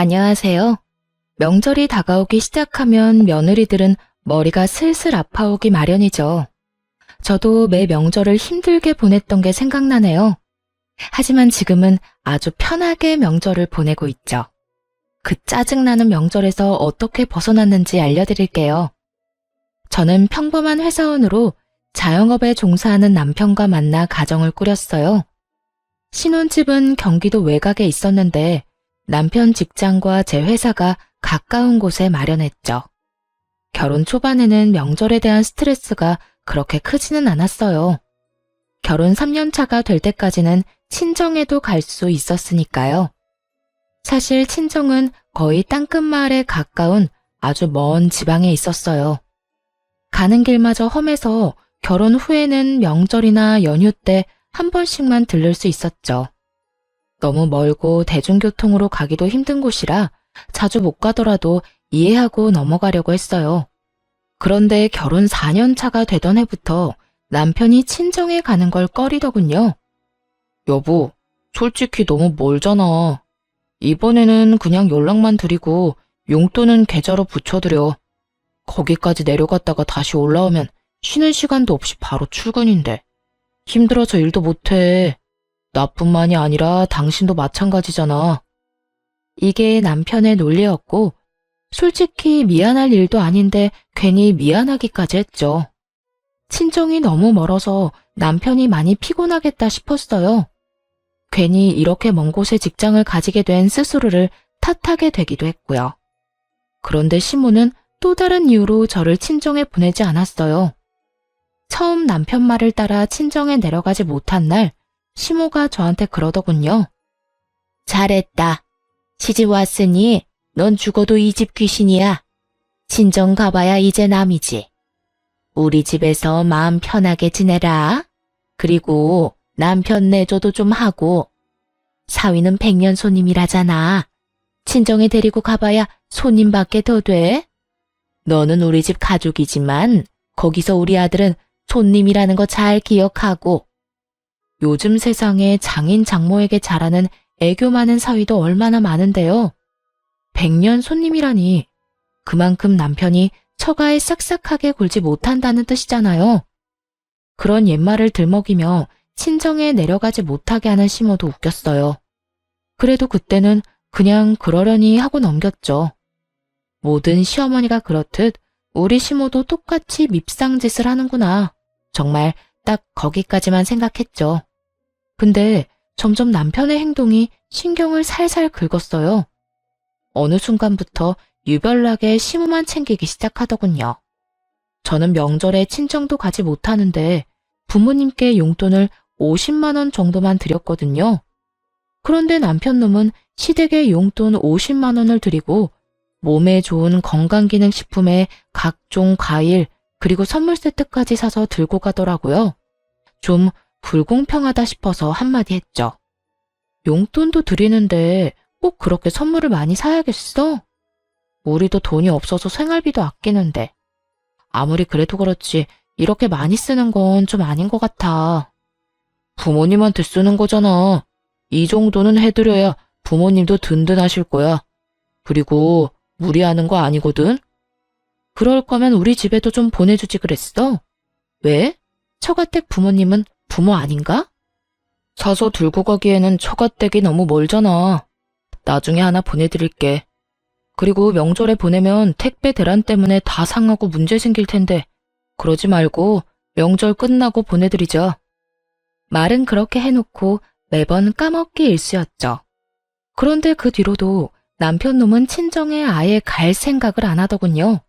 안녕하세요. 명절이 다가오기 시작하면 며느리들은 머리가 슬슬 아파오기 마련이죠. 저도 매 명절을 힘들게 보냈던 게 생각나네요. 하지만 지금은 아주 편하게 명절을 보내고 있죠. 그 짜증나는 명절에서 어떻게 벗어났는지 알려드릴게요. 저는 평범한 회사원으로 자영업에 종사하는 남편과 만나 가정을 꾸렸어요. 신혼집은 경기도 외곽에 있었는데 남편 직장과 제 회사가 가까운 곳에 마련했죠. 결혼 초반에는 명절에 대한 스트레스가 그렇게 크지는 않았어요. 결혼 3년 차가 될 때까지는 친정에도 갈 수 있었으니까요. 사실 친정은 거의 땅끝마을에 가까운 아주 먼 지방에 있었어요. 가는 길마저 험해서 결혼 후에는 명절이나 연휴 때 한 번씩만 들를 수 있었죠. 너무 멀고 대중교통으로 가기도 힘든 곳이라 자주 못 가더라도 이해하고 넘어가려고 했어요. 그런데 결혼 4년 차가 되던 해부터 남편이 친정에 가는 걸 꺼리더군요. 여보, 솔직히 너무 멀잖아. 이번에는 그냥 연락만 드리고 용돈은 계좌로 붙여드려. 거기까지 내려갔다가 다시 올라오면 쉬는 시간도 없이 바로 출근인데. 힘들어서 일도 못해. 나뿐만이 아니라 당신도 마찬가지잖아. 이게 남편의 논리였고, 솔직히 미안할 일도 아닌데 괜히 미안하기까지 했죠. 친정이 너무 멀어서 남편이 많이 피곤하겠다 싶었어요. 괜히 이렇게 먼 곳에 직장을 가지게 된 스스로를 탓하게 되기도 했고요. 그런데 시모는 또 다른 이유로 저를 친정에 보내지 않았어요. 처음 남편 말을 따라 친정에 내려가지 못한 날, 시모가 저한테 그러더군요. 잘했다. 시집 왔으니 넌 죽어도 이 집 귀신이야. 친정 가봐야 이제 남이지. 우리 집에서 마음 편하게 지내라. 그리고 남편 내조도 좀 하고. 사위는 백년 손님이라잖아. 친정에 데리고 가봐야 손님밖에 더 돼. 너는 우리 집 가족이지만 거기서 우리 아들은 손님이라는 거 잘 기억하고. 요즘 세상에 장인 장모에게 잘하는 애교 많은 사위도 얼마나 많은데요. 백년 손님이라니 그만큼 남편이 처가에 싹싹하게 굴지 못한다는 뜻이잖아요. 그런 옛말을 들먹이며 친정에 내려가지 못하게 하는 시모도 웃겼어요. 그래도 그때는 그냥 그러려니 하고 넘겼죠. 모든 시어머니가 그렇듯 우리 시모도 똑같이 밉상짓을 하는구나. 정말 딱 거기까지만 생각했죠. 근데 점점 남편의 행동이 신경을 살살 긁었어요. 어느 순간부터 유별나게 시모만 챙기기 시작하더군요. 저는 명절에 친정도 가지 못하는데 부모님께 용돈을 50만 원 정도만 드렸거든요. 그런데 남편 놈은 시댁에 용돈 50만 원을 드리고 몸에 좋은 건강기능식품에 각종 과일 그리고 선물 세트까지 사서 들고 가더라고요. 좀 불공평하다 싶어서 한마디 했죠. 용돈도 드리는데 꼭 그렇게 선물을 많이 사야겠어? 우리도 돈이 없어서 생활비도 아끼는데. 아무리 그래도 그렇지 이렇게 많이 쓰는 건 좀 아닌 것 같아. 부모님한테 쓰는 거잖아. 이 정도는 해드려야 부모님도 든든하실 거야. 그리고 무리하는 거 아니거든? 그럴 거면 우리 집에도 좀 보내주지 그랬어? 왜? 처가댁 부모님은 부모 아닌가? 사서 들고 가기에는 처가댁이 너무 멀잖아. 나중에 하나 보내드릴게. 그리고 명절에 보내면 택배 대란 때문에 다 상하고 문제 생길 텐데 그러지 말고 명절 끝나고 보내드리자. 말은 그렇게 해놓고 매번 까먹기 일쑤였죠. 그런데 그 뒤로도 남편 놈은 친정에 아예 갈 생각을 안 하더군요.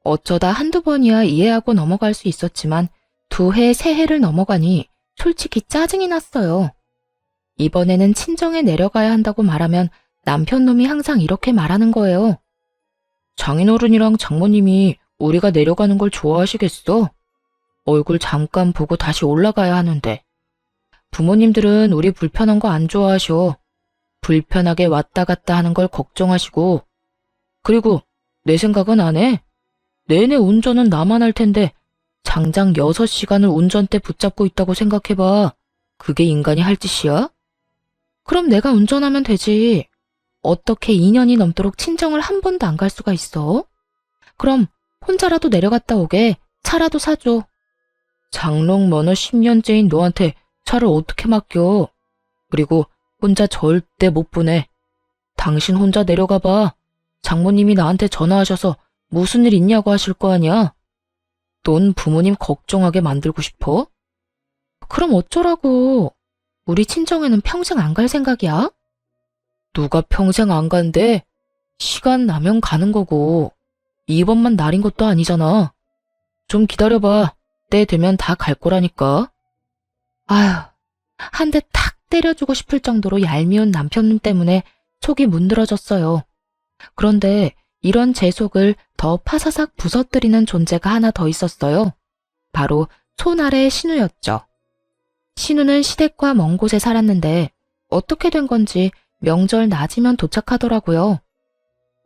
어쩌다 한두 번이야 이해하고 넘어갈 수 있었지만 2해, 3해를 넘어가니 솔직히 짜증이 났어요. 이번에는 친정에 내려가야 한다고 말하면 남편 놈이 항상 이렇게 말하는 거예요. 장인어른이랑 장모님이 우리가 내려가는 걸 좋아하시겠어? 얼굴 잠깐 보고 다시 올라가야 하는데. 부모님들은 우리 불편한 거 안 좋아하셔. 불편하게 왔다 갔다 하는 걸 걱정하시고. 그리고 내 생각은 안 해. 내내 운전은 나만 할 텐데 장장 6시간을 운전대 붙잡고 있다고 생각해봐. 그게 인간이 할 짓이야? 그럼 내가 운전하면 되지. 어떻게 2년이 넘도록 친정을 한 번도 안 갈 수가 있어? 그럼 혼자라도 내려갔다 오게 차라도 사줘. 장롱 면허 10년째인 너한테 차를 어떻게 맡겨? 그리고 혼자 절대 못 보내. 당신 혼자 내려가 봐. 장모님이 나한테 전화하셔서 무슨 일 있냐고 하실 거 아니야? 넌 부모님 걱정하게 만들고 싶어? 그럼 어쩌라고. 우리 친정에는 평생 안 갈 생각이야? 누가 평생 안 간대? 시간 나면 가는 거고 이번만 날인 것도 아니잖아. 좀 기다려봐. 때 되면 다 갈 거라니까. 아휴, 한 대 탁 때려주고 싶을 정도로 얄미운 남편 때문에 속이 문드러졌어요. 그런데 이런 제 속을 더 파사삭 부서뜨리는 존재가 하나 더 있었어요. 바로 손아래 신우였죠. 신우는 시댁과 먼 곳에 살았는데 어떻게 된 건지 명절 낮이면 도착하더라고요.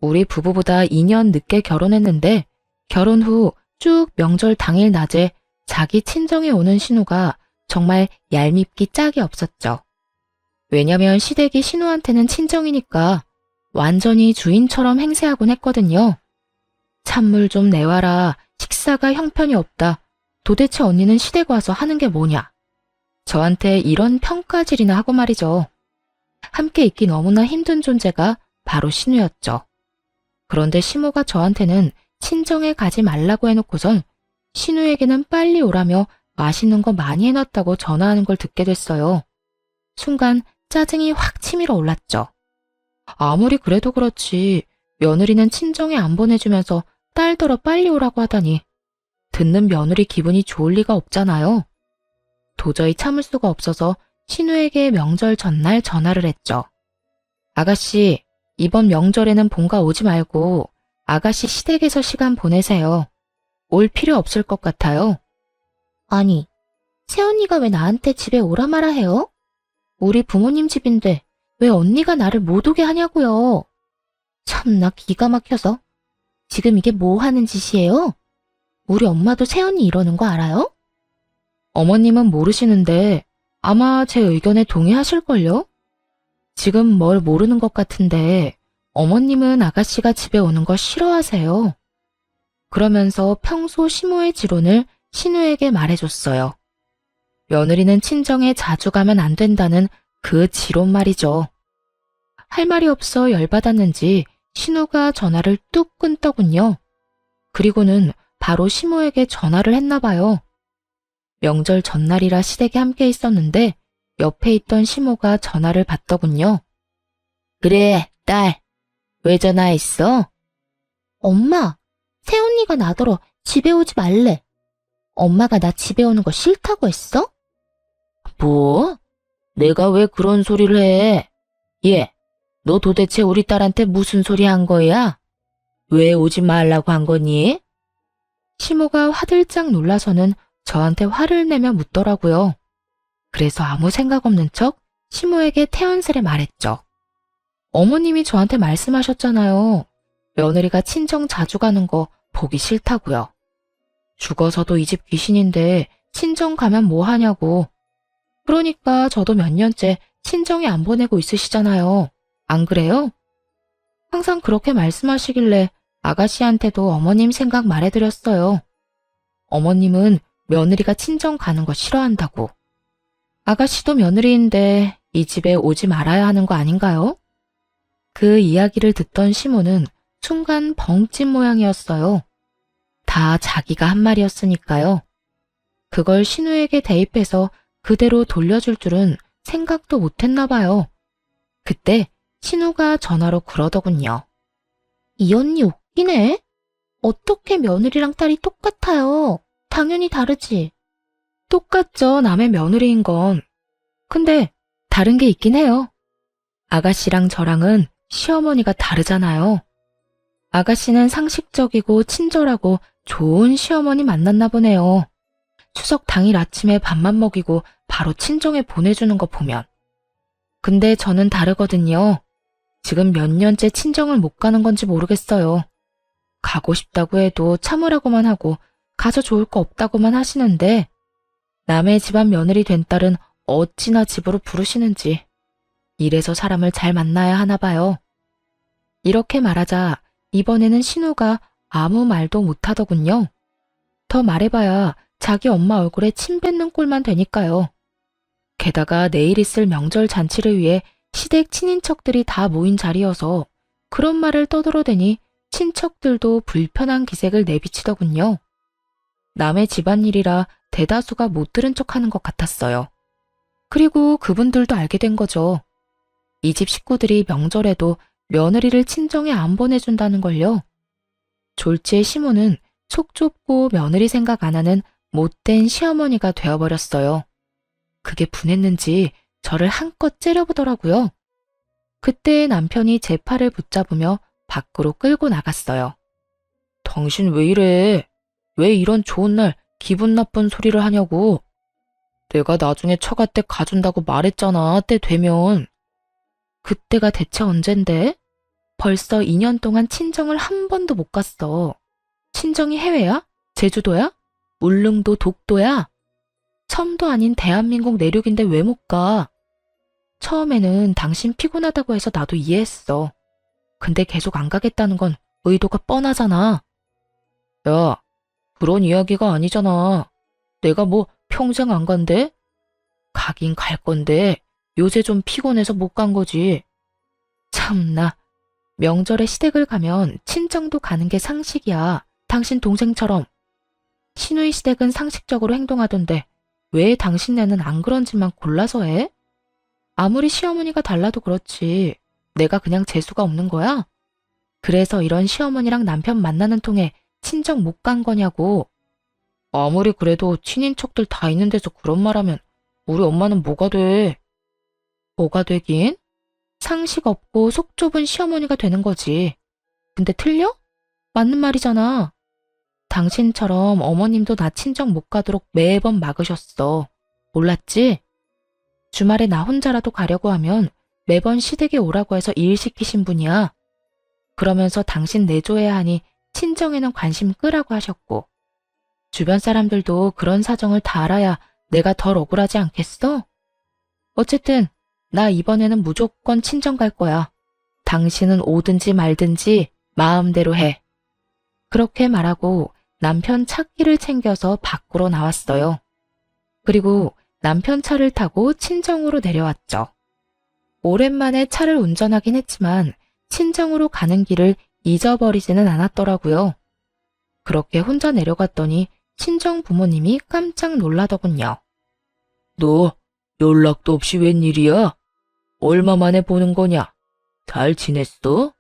우리 부부보다 2년 늦게 결혼했는데 결혼 후 쭉 명절 당일 낮에 자기 친정에 오는 신우가 정말 얄밉기 짝이 없었죠. 왜냐면 시댁이 신우한테는 친정이니까 완전히 주인처럼 행세하곤 했거든요. 찬물 좀 내와라. 식사가 형편이 없다. 도대체 언니는 시댁 와서 하는 게 뭐냐. 저한테 이런 평가질이나 하고 말이죠. 함께 있기 너무나 힘든 존재가 바로 신우였죠. 그런데 시모가 저한테는 친정에 가지 말라고 해놓고선 신우에게는 빨리 오라며 맛있는 거 많이 해놨다고 전화하는 걸 듣게 됐어요. 순간 짜증이 확 치밀어 올랐죠. 아무리 그래도 그렇지 며느리는 친정에 안 보내주면서 딸더러 빨리 오라고 하다니 듣는 며느리 기분이 좋을 리가 없잖아요. 도저히 참을 수가 없어서 신우에게 명절 전날 전화를 했죠. 아가씨, 이번 명절에는 본가 오지 말고 아가씨 시댁에서 시간 보내세요. 올 필요 없을 것 같아요. 아니, 새언니가 왜 나한테 집에 오라 마라 해요? 우리 부모님 집인데 왜 언니가 나를 못 오게 하냐고요. 참나 기가 막혀서. 지금 이게 뭐 하는 짓이에요? 우리 엄마도 새언니 이러는 거 알아요? 어머님은 모르시는데 아마 제 의견에 동의하실걸요? 지금 뭘 모르는 것 같은데 어머님은 아가씨가 집에 오는 거 싫어하세요. 그러면서 평소 시모의 지론을 신우에게 말해줬어요. 며느리는 친정에 자주 가면 안 된다는 그 지론 말이죠. 할 말이 없어 열받았는지 신우가 전화를 뚝 끊더군요. 그리고는 바로 시모에게 전화를 했나 봐요. 명절 전날이라 시댁에 함께 있었는데 옆에 있던 시모가 전화를 받더군요. 그래, 딸. 왜 전화했어? 엄마, 새언니가 나더러 집에 오지 말래. 엄마가 나 집에 오는 거 싫다고 했어? 뭐? 내가 왜 그런 소리를 해? 얘, 너 도대체 우리 딸한테 무슨 소리 한 거야? 왜 오지 말라고 한 거니? 시모가 화들짝 놀라서는 저한테 화를 내며 묻더라고요. 그래서 아무 생각 없는 척 시모에게 태연스레 말했죠. 어머님이 저한테 말씀하셨잖아요. 며느리가 친정 자주 가는 거 보기 싫다고요. 죽어서도 이 집 귀신인데 친정 가면 뭐 하냐고. 그러니까 저도 몇 년째 친정에 안 보내고 있으시잖아요. 안 그래요? 항상 그렇게 말씀하시길래 아가씨한테도 어머님 생각 말해드렸어요. 어머님은 며느리가 친정 가는 거 싫어한다고. 아가씨도 며느리인데 이 집에 오지 말아야 하는 거 아닌가요? 그 이야기를 듣던 시모는 순간 벙찐 모양이었어요. 다 자기가 한 말이었으니까요. 그걸 신우에게 대입해서 그대로 돌려줄 줄은 생각도 못했나 봐요. 그때 신우가 전화로 그러더군요. 이 언니 웃기네. 어떻게 며느리랑 딸이 똑같아요. 당연히 다르지. 똑같죠, 남의 며느리인 건. 근데 다른 게 있긴 해요. 아가씨랑 저랑은 시어머니가 다르잖아요. 아가씨는 상식적이고 친절하고 좋은 시어머니 만났나 보네요. 추석 당일 아침에 밥만 먹이고 바로 친정에 보내주는 거 보면. 근데 저는 다르거든요. 지금 몇 년째 친정을 못 가는 건지 모르겠어요. 가고 싶다고 해도 참으라고만 하고 가서 좋을 거 없다고만 하시는데 남의 집안 며느리 된 딸은 어찌나 집으로 부르시는지. 이래서 사람을 잘 만나야 하나 봐요. 이렇게 말하자 이번에는 신우가 아무 말도 못하더군요. 더 말해봐야 자기 엄마 얼굴에 침 뱉는 꼴만 되니까요. 게다가 내일 있을 명절 잔치를 위해 시댁 친인척들이 다 모인 자리여서 그런 말을 떠들어대니 친척들도 불편한 기색을 내비치더군요. 남의 집안일이라 대다수가 못 들은 척하는 것 같았어요. 그리고 그분들도 알게 된 거죠. 이 집 식구들이 명절에도 며느리를 친정에 안 보내준다는 걸요. 졸지의 시모는 속 좁고 며느리 생각 안 하는 못된 시어머니가 되어버렸어요. 그게 분했는지 저를 한껏 째려보더라고요. 그때 남편이 제 팔을 붙잡으며 밖으로 끌고 나갔어요. 당신 왜 이래? 왜 이런 좋은 날 기분 나쁜 소리를 하냐고. 내가 나중에 처가 때 가준다고 말했잖아, 때 되면. 그때가 대체 언젠데? 벌써 2년 동안 친정을 한 번도 못 갔어. 친정이 해외야? 제주도야? 울릉도, 독도야? 섬도 아닌 대한민국 내륙인데 왜 못 가? 처음에는 당신 피곤하다고 해서 나도 이해했어. 근데 계속 안 가겠다는 건 의도가 뻔하잖아. 야, 그런 이야기가 아니잖아. 내가 뭐 평생 안 간대? 가긴 갈 건데 요새 좀 피곤해서 못 간 거지. 참나, 명절에 시댁을 가면 친정도 가는 게 상식이야. 당신 동생처럼. 시누이 시댁은 상식적으로 행동하던데 왜 당신네는 안 그런 짓만 골라서 해? 아무리 시어머니가 달라도 그렇지. 내가 그냥 재수가 없는 거야? 그래서 이런 시어머니랑 남편 만나는 통에 친정 못 간 거냐고. 아무리 그래도 친인척들 다 있는 데서 그런 말하면 우리 엄마는 뭐가 돼? 뭐가 되긴? 상식 없고 속 좁은 시어머니가 되는 거지. 근데 틀려? 맞는 말이잖아. 당신처럼 어머님도 나 친정 못 가도록 매번 막으셨어. 몰랐지? 주말에 나 혼자라도 가려고 하면 매번 시댁에 오라고 해서 일 시키신 분이야. 그러면서 당신 내조해야 하니 친정에는 관심 끄라고 하셨고. 주변 사람들도 그런 사정을 다 알아야 내가 덜 억울하지 않겠어? 어쨌든 나 이번에는 무조건 친정 갈 거야. 당신은 오든지 말든지 마음대로 해. 그렇게 말하고 남편 차키를 챙겨서 밖으로 나왔어요. 그리고 남편 차를 타고 친정으로 내려왔죠. 오랜만에 차를 운전하긴 했지만 친정으로 가는 길을 잊어버리지는 않았더라고요. 그렇게 혼자 내려갔더니 친정 부모님이 깜짝 놀라더군요. 너 연락도 없이 웬일이야? 얼마 만에 보는 거냐? 잘 지냈어?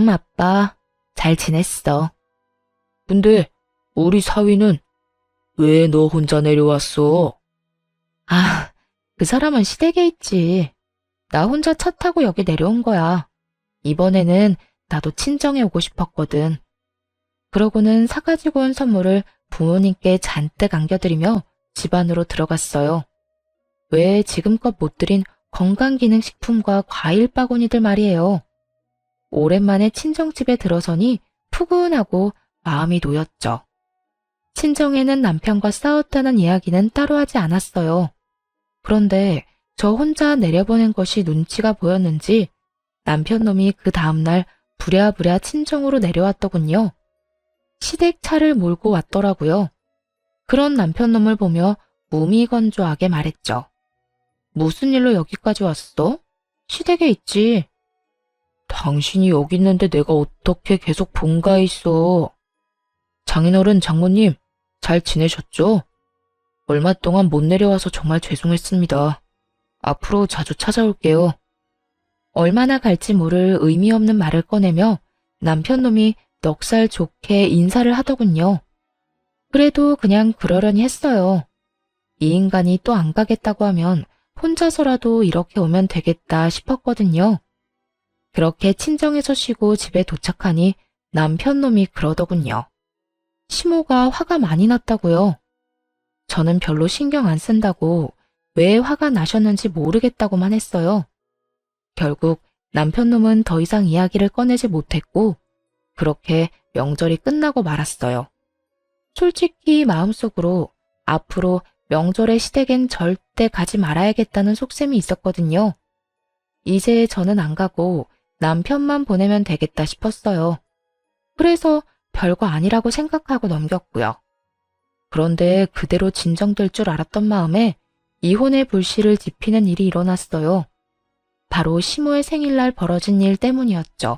아빠. 잘 지냈어. 근데 우리 사위는 왜 너 혼자 내려왔어? 아, 그 사람은 시댁에 있지. 나 혼자 차 타고 여기 내려온 거야. 이번에는 나도 친정에 오고 싶었거든. 그러고는 사가지고 온 선물을 부모님께 잔뜩 안겨드리며 집 안으로 들어갔어요. 왜 지금껏 못 드린 건강기능식품과 과일 바구니들 말이에요. 오랜만에 친정집에 들어서니 푸근하고 마음이 놓였죠. 친정에는 남편과 싸웠다는 이야기는 따로 하지 않았어요. 그런데 저 혼자 내려보낸 것이 눈치가 보였는지 남편 놈이 그 다음날 부랴부랴 친정으로 내려왔더군요. 시댁 차를 몰고 왔더라고요. 그런 남편 놈을 보며 무미건조하게 말했죠. 무슨 일로 여기까지 왔어? 시댁에 있지. 당신이 여기 있는데 내가 어떻게 계속 본가에 있어? 장인어른, 장모님, 잘 지내셨죠? 얼마 동안 못 내려와서 정말 죄송했습니다. 앞으로 자주 찾아올게요. 얼마나 갈지 모를 의미 없는 말을 꺼내며 남편놈이 넉살 좋게 인사를 하더군요. 그래도 그냥 그러려니 했어요. 이 인간이 또 안 가겠다고 하면 혼자서라도 이렇게 오면 되겠다 싶었거든요. 그렇게 친정에서 쉬고 집에 도착하니 남편놈이 그러더군요. 시모가 화가 많이 났다고요. 저는 별로 신경 안 쓴다고 왜 화가 나셨는지 모르겠다고만 했어요. 결국 남편놈은 더 이상 이야기를 꺼내지 못했고 그렇게 명절이 끝나고 말았어요. 솔직히 마음속으로 앞으로 명절에 시댁엔 절대 가지 말아야겠다는 속셈이 있었거든요. 이제 저는 안 가고 남편만 보내면 되겠다 싶었어요. 그래서 별거 아니라고 생각하고 넘겼고요. 그런데 그대로 진정될 줄 알았던 마음에 이혼의 불씨를 지피는 일이 일어났어요. 바로 시모의 생일날 벌어진 일 때문이었죠.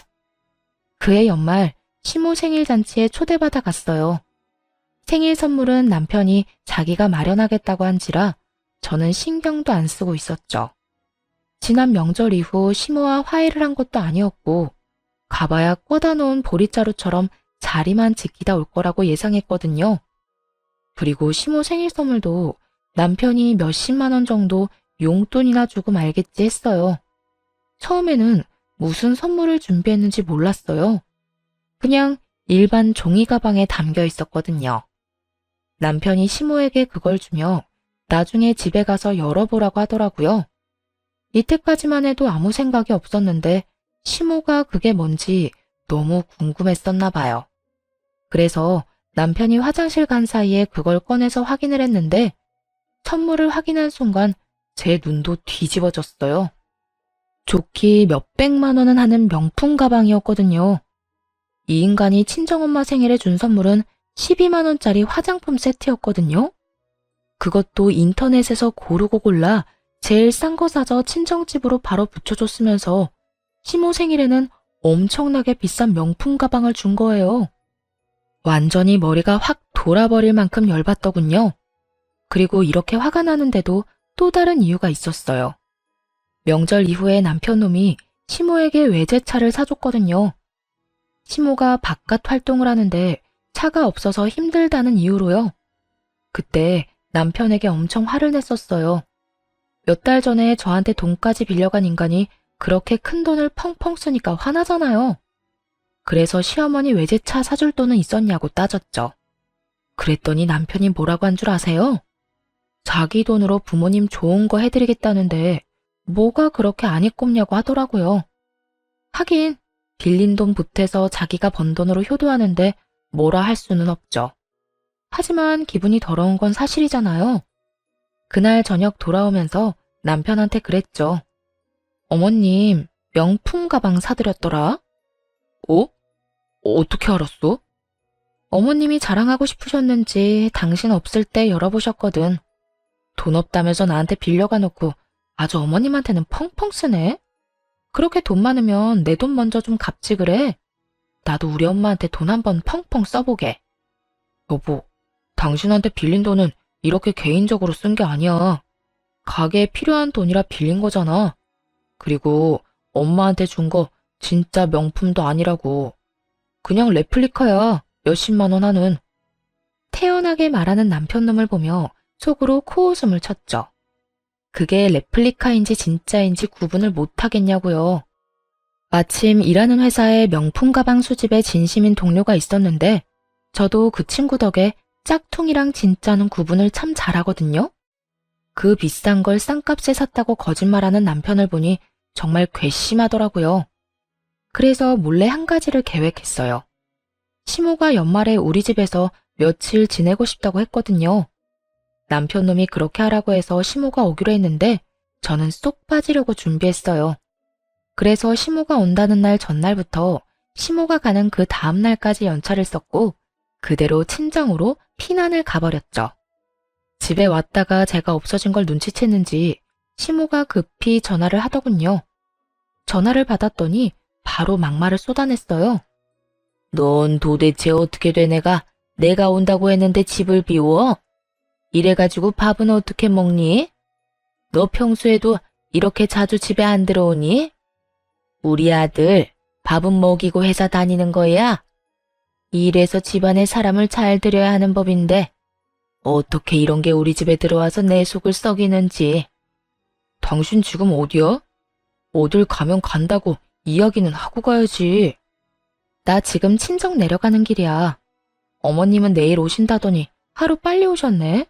그해 연말 시모 생일 잔치에 초대받아 갔어요. 생일 선물은 남편이 자기가 마련하겠다고 한지라 저는 신경도 안 쓰고 있었죠. 지난 명절 이후 시모와 화해를 한 것도 아니었고 가봐야 꽂아 놓은 보릿자루처럼 자리만 지키다 올 거라고 예상했거든요. 그리고 시모 생일 선물도 남편이 몇십만 원 정도 용돈이나 주고 말겠지 했어요. 처음에는 무슨 선물을 준비했는지 몰랐어요. 그냥 일반 종이 가방에 담겨 있었거든요. 남편이 시모에게 그걸 주며 나중에 집에 가서 열어보라고 하더라고요. 이때까지만 해도 아무 생각이 없었는데 시모가 그게 뭔지 너무 궁금했었나 봐요. 그래서 남편이 화장실 간 사이에 그걸 꺼내서 확인을 했는데 선물을 확인한 순간 제 눈도 뒤집어졌어요. 좋기 몇백만 원은 하는 명품 가방이었거든요. 이 인간이 친정엄마 생일에 준 선물은 12만 원짜리 화장품 세트였거든요. 그것도 인터넷에서 고르고 골라 제일 싼 거 사서 친정집으로 바로 붙여줬으면서 시모 생일에는 엄청나게 비싼 명품 가방을 준 거예요. 완전히 머리가 확 돌아버릴 만큼 열받더군요. 그리고 이렇게 화가 나는데도 또 다른 이유가 있었어요. 명절 이후에 남편놈이 시모에게 외제차를 사줬거든요. 시모가 바깥 활동을 하는데 차가 없어서 힘들다는 이유로요. 그때 남편에게 엄청 화를 냈었어요. 몇 달 전에 저한테 돈까지 빌려간 인간이 그렇게 큰 돈을 펑펑 쓰니까 화나잖아요. 그래서 시어머니 외제차 사줄 돈은 있었냐고 따졌죠. 그랬더니 남편이 뭐라고 한 줄 아세요? 자기 돈으로 부모님 좋은 거 해드리겠다는데 뭐가 그렇게 안이 꼽냐고 하더라고요. 하긴 빌린 돈 보태서 자기가 번 돈으로 효도하는데 뭐라 할 수는 없죠. 하지만 기분이 더러운 건 사실이잖아요. 그날 저녁 돌아오면서 남편한테 그랬죠. 어머님, 명품 가방 사드렸더라? 어? 어떻게 알았어? 어머님이 자랑하고 싶으셨는지 당신 없을 때 열어보셨거든. 돈 없다면서 나한테 빌려가 놓고 아주 어머님한테는 펑펑 쓰네? 그렇게 돈 많으면 내 돈 먼저 좀 갚지 그래? 나도 우리 엄마한테 돈 한번 펑펑 써보게. 여보, 당신한테 빌린 돈은 이렇게 개인적으로 쓴 게 아니야. 가게에 필요한 돈이라 빌린 거잖아. 그리고 엄마한테 준 거 진짜 명품도 아니라고. 그냥 레플리카야. 몇십만 원 하는. 태연하게 말하는 남편놈을 보며 속으로 코웃음을 쳤죠. 그게 레플리카인지 진짜인지 구분을 못하겠냐고요. 마침 일하는 회사에 명품 가방 수집에 진심인 동료가 있었는데 저도 그 친구 덕에 짝퉁이랑 진짜는 구분을 참 잘하거든요. 그 비싼 걸 싼값에 샀다고 거짓말하는 남편을 보니 정말 괘씸하더라고요. 그래서 몰래 한 가지를 계획했어요. 시모가 연말에 우리 집에서 며칠 지내고 싶다고 했거든요. 남편놈이 그렇게 하라고 해서 시모가 오기로 했는데 저는 쏙 빠지려고 준비했어요. 그래서 시모가 온다는 날 전날부터 시모가 가는 그 다음 날까지 연차를 썼고 그대로 친정으로 피난을 가버렸죠. 집에 왔다가 제가 없어진 걸 눈치챘는지 시모가 급히 전화를 하더군요. 전화를 받았더니 바로 막말을 쏟아냈어요. 넌 도대체 어떻게 된 애가 내가 온다고 했는데 집을 비워? 이래가지고 밥은 어떻게 먹니? 너 평소에도 이렇게 자주 집에 안 들어오니? 우리 아들 밥은 먹이고 회사 다니는 거야? 이래서 집안에 사람을 잘 들여야 하는 법인데 어떻게 이런 게 우리 집에 들어와서 내 속을 썩이는지. 당신 지금 어디야? 어딜 가면 간다고 이야기는 하고 가야지. 나 지금 친정 내려가는 길이야. 어머님은 내일 오신다더니 하루 빨리 오셨네.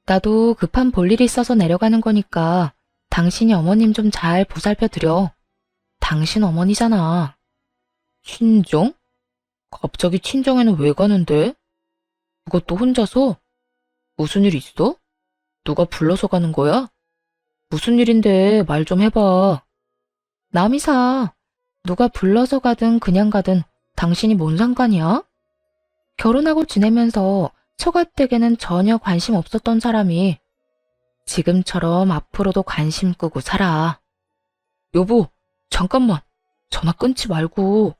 나도 급한 볼일이 있어서 내려가는 거니까 당신이 어머님 좀 잘 보살펴 드려. 당신 어머니잖아. 친정? 갑자기 친정에는 왜 가는데? 그것도 혼자서? 무슨 일 있어? 누가 불러서 가는 거야? 무슨 일인데 말 좀 해봐. 남이사, 누가 불러서 가든 그냥 가든 당신이 뭔 상관이야? 결혼하고 지내면서 처가댁에는 전혀 관심 없었던 사람이 지금처럼 앞으로도 관심 끄고 살아. 여보, 잠깐만. 전화 끊지 말고.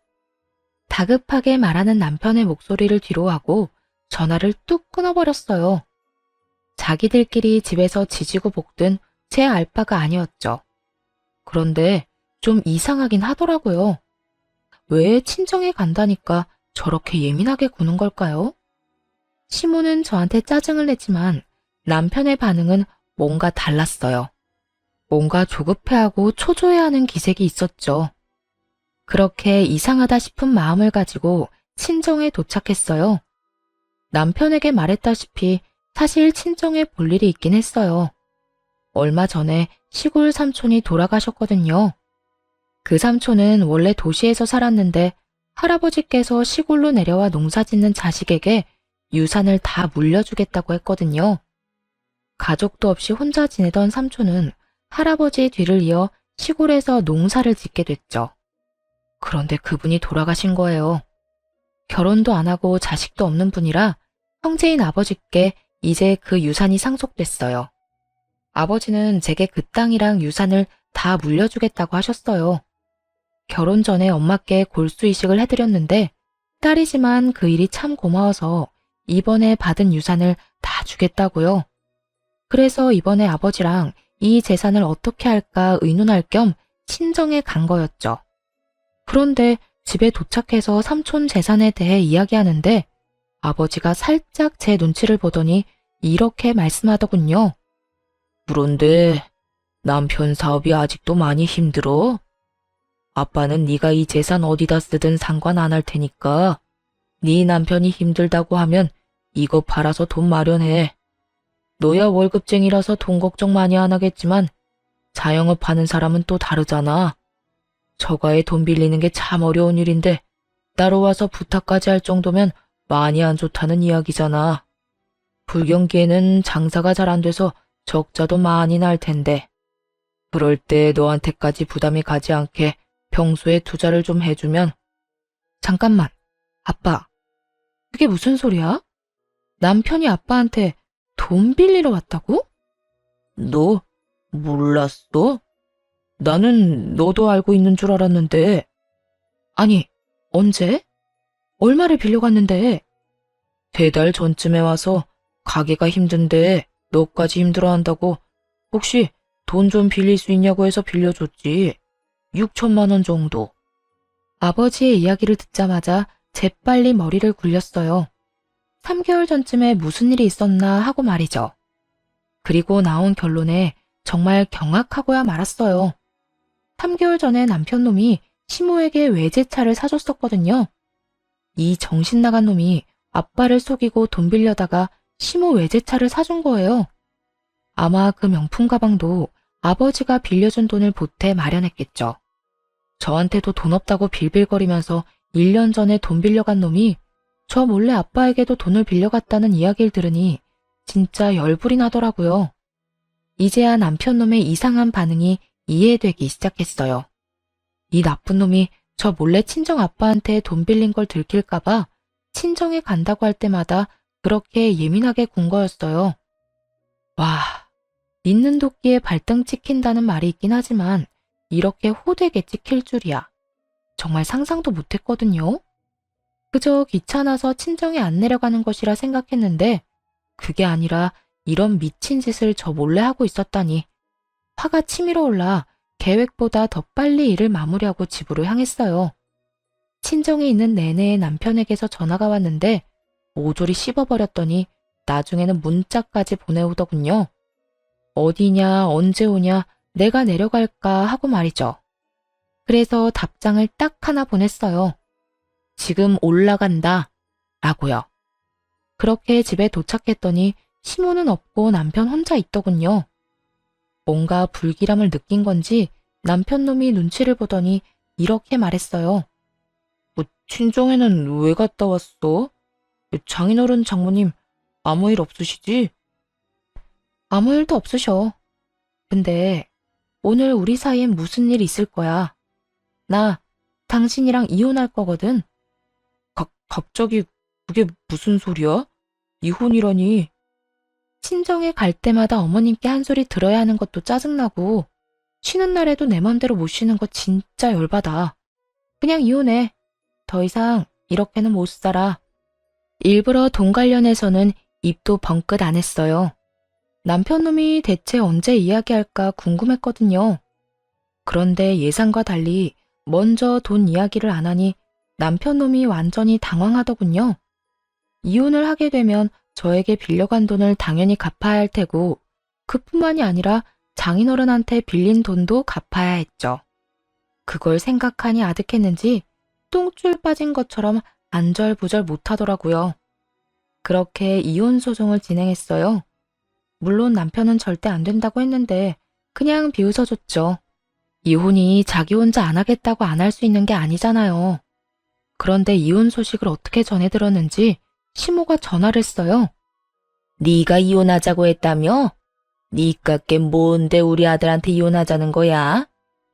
다급하게 말하는 남편의 목소리를 뒤로하고 전화를 뚝 끊어버렸어요. 자기들끼리 집에서 지지고 볶든 제 알바가 아니었죠. 그런데 좀 이상하긴 하더라고요. 왜 친정에 간다니까 저렇게 예민하게 구는 걸까요? 시모는 저한테 짜증을 냈지만 남편의 반응은 뭔가 달랐어요. 뭔가 조급해하고 초조해하는 기색이 있었죠. 그렇게 이상하다 싶은 마음을 가지고 친정에 도착했어요. 남편에게 말했다시피 사실 친정에 볼 일이 있긴 했어요. 얼마 전에 시골 삼촌이 돌아가셨거든요. 그 삼촌은 원래 도시에서 살았는데 할아버지께서 시골로 내려와 농사 짓는 자식에게 유산을 다 물려주겠다고 했거든요. 가족도 없이 혼자 지내던 삼촌은 할아버지 뒤를 이어 시골에서 농사를 짓게 됐죠. 그런데 그분이 돌아가신 거예요. 결혼도 안 하고 자식도 없는 분이라 형제인 아버지께 이제 그 유산이 상속됐어요. 아버지는 제게 그 땅이랑 유산을 다 물려주겠다고 하셨어요. 결혼 전에 엄마께 골수 이식을 해드렸는데 딸이지만 그 일이 참 고마워서 이번에 받은 유산을 다 주겠다고요. 그래서 이번에 아버지랑 이 재산을 어떻게 할까 의논할 겸 친정에 간 거였죠. 그런데 집에 도착해서 삼촌 재산에 대해 이야기하는데 아버지가 살짝 제 눈치를 보더니 이렇게 말씀하더군요. 그런데 남편 사업이 아직도 많이 힘들어? 아빠는 네가 이 재산 어디다 쓰든 상관 안 할 테니까 네 남편이 힘들다고 하면 이거 팔아서 돈 마련해. 너야 월급쟁이라서 돈 걱정 많이 안 하겠지만 자영업 하는 사람은 또 다르잖아. 처가에 돈 빌리는 게 참 어려운 일인데 따로 와서 부탁까지 할 정도면 많이 안 좋다는 이야기잖아. 불경기에는 장사가 잘 안 돼서 적자도 많이 날 텐데. 그럴 때 너한테까지 부담이 가지 않게 평소에 투자를 좀 해주면. 잠깐만, 아빠. 그게 무슨 소리야? 남편이 아빠한테 돈 빌리러 왔다고? 너 몰랐어? 나는 너도 알고 있는 줄 알았는데. 아니, 언제? 얼마를 빌려갔는데? 3달 전쯤에 와서 가게가 힘든데 너까지 힘들어한다고 혹시 돈 좀 빌릴 수 있냐고 해서 빌려줬지. 6천만 원 정도. 아버지의 이야기를 듣자마자 재빨리 머리를 굴렸어요. 3개월 전쯤에 무슨 일이 있었나 하고 말이죠. 그리고 나온 결론에 정말 경악하고야 말았어요. 3개월 전에 남편놈이 시모에게 외제차를 사줬었거든요. 이 정신 나간 놈이 아빠를 속이고 돈 빌려다가 시모 외제차를 사준 거예요. 아마 그 명품 가방도 아버지가 빌려준 돈을 보태 마련했겠죠. 저한테도 돈 없다고 빌빌거리면서 1년 전에 돈 빌려간 놈이 저 몰래 아빠에게도 돈을 빌려갔다는 이야기를 들으니 진짜 열불이 나더라고요. 이제야 남편놈의 이상한 반응이 이해되기 시작했어요. 이 나쁜 놈이 저 몰래 친정 아빠한테 돈 빌린 걸 들킬까봐 친정에 간다고 할 때마다 그렇게 예민하게 군 거였어요. 와, 짖는 도끼에 발등 찍힌다는 말이 있긴 하지만 이렇게 호되게 찍힐 줄이야. 정말 상상도 못했거든요. 그저 귀찮아서 친정에 안 내려가는 것이라 생각했는데 그게 아니라 이런 미친 짓을 저 몰래 하고 있었다니. 화가 치밀어 올라 계획보다 더 빨리 일을 마무리하고 집으로 향했어요. 친정에 있는 내내 남편에게서 전화가 왔는데 모조리 씹어버렸더니 나중에는 문자까지 보내오더군요. 어디냐, 언제 오냐, 내가 내려갈까 하고 말이죠. 그래서 답장을 딱 하나 보냈어요. 지금 올라간다 라고요. 그렇게 집에 도착했더니 시모는 없고 남편 혼자 있더군요. 뭔가 불길함을 느낀 건지 남편놈이 눈치를 보더니 이렇게 말했어요. 친정에는 왜 갔다 왔어? 장인어른 장모님 아무 일 없으시지? 아무 일도 없으셔. 근데 오늘 우리 사이엔 무슨 일 있을 거야. 나 당신이랑 이혼할 거거든. 갑자기 그게 무슨 소리야? 이혼이라니. 친정에 갈 때마다 어머님께 한 소리 들어야 하는 것도 짜증나고 쉬는 날에도 내 맘대로 못 쉬는 거 진짜 열받아. 그냥 이혼해. 더 이상 이렇게는 못 살아. 일부러 돈 관련해서는 입도 벙긋 안 했어요. 남편 놈이 대체 언제 이야기할까 궁금했거든요. 그런데 예상과 달리 먼저 돈 이야기를 안 하니 남편 놈이 완전히 당황하더군요. 이혼을 하게 되면 저에게 빌려간 돈을 당연히 갚아야 할 테고 그뿐만이 아니라 장인어른한테 빌린 돈도 갚아야 했죠. 그걸 생각하니 아득했는지 똥줄 빠진 것처럼 안절부절 못하더라고요. 그렇게 이혼 소송을 진행했어요. 물론 남편은 절대 안 된다고 했는데 그냥 비웃어줬죠. 이혼이 자기 혼자 안 하겠다고 안 할 수 있는 게 아니잖아요. 그런데 이혼 소식을 어떻게 전해 들었는지 시모가 전화를 했어요. 네가 이혼하자고 했다며? 니깎게 뭔데 우리 아들한테 이혼하자는 거야?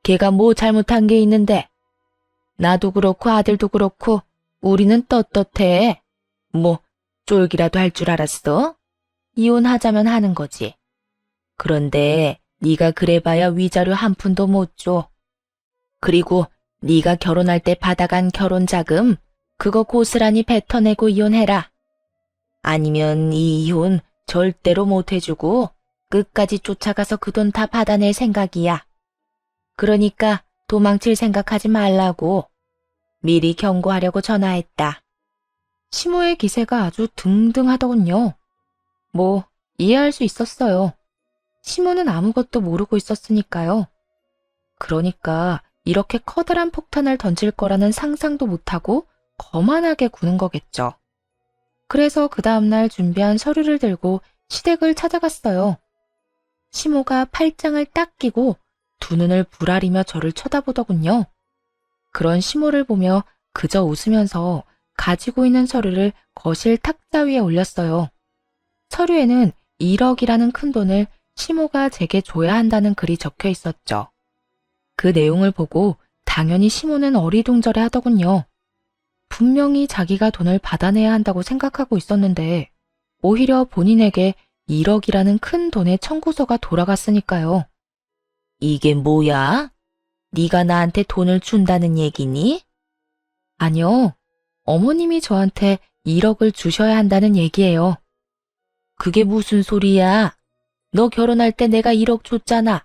걔가 뭐 잘못한 게 있는데? 나도 그렇고 아들도 그렇고 우리는 떳떳해. 뭐 쫄기라도 할 줄 알았어? 이혼하자면 하는 거지. 그런데 네가 그래봐야 위자료 한 푼도 못 줘. 그리고 네가 결혼할 때 받아간 결혼자금 그거 고스란히 뱉어내고 이혼해라. 아니면 이 이혼 절대로 못 해주고 끝까지 쫓아가서 그 돈 다 받아낼 생각이야. 그러니까 도망칠 생각하지 말라고 미리 경고하려고 전화했다. 시모의 기세가 아주 등등하더군요. 뭐 이해할 수 있었어요. 시모는 아무것도 모르고 있었으니까요. 그러니까 이렇게 커다란 폭탄을 던질 거라는 상상도 못하고 거만하게 구는 거겠죠. 그래서 그 다음날 준비한 서류를 들고 시댁을 찾아갔어요. 시모가 팔짱을 딱 끼고 두 눈을 부라리며 저를 쳐다보더군요. 그런 시모를 보며 그저 웃으면서 가지고 있는 서류를 거실 탁자 위에 올렸어요. 서류에는 1억이라는 큰 돈을 시모가 제게 줘야 한다는 글이 적혀 있었죠. 그 내용을 보고 당연히 시모는 어리둥절해 하더군요. 분명히 자기가 돈을 받아내야 한다고 생각하고 있었는데 오히려 본인에게 1억이라는 큰 돈의 청구서가 돌아갔으니까요. 이게 뭐야? 네가 나한테 돈을 준다는 얘기니? 아니요. 어머님이 저한테 1억을 주셔야 한다는 얘기예요. 그게 무슨 소리야? 너 결혼할 때 내가 1억 줬잖아.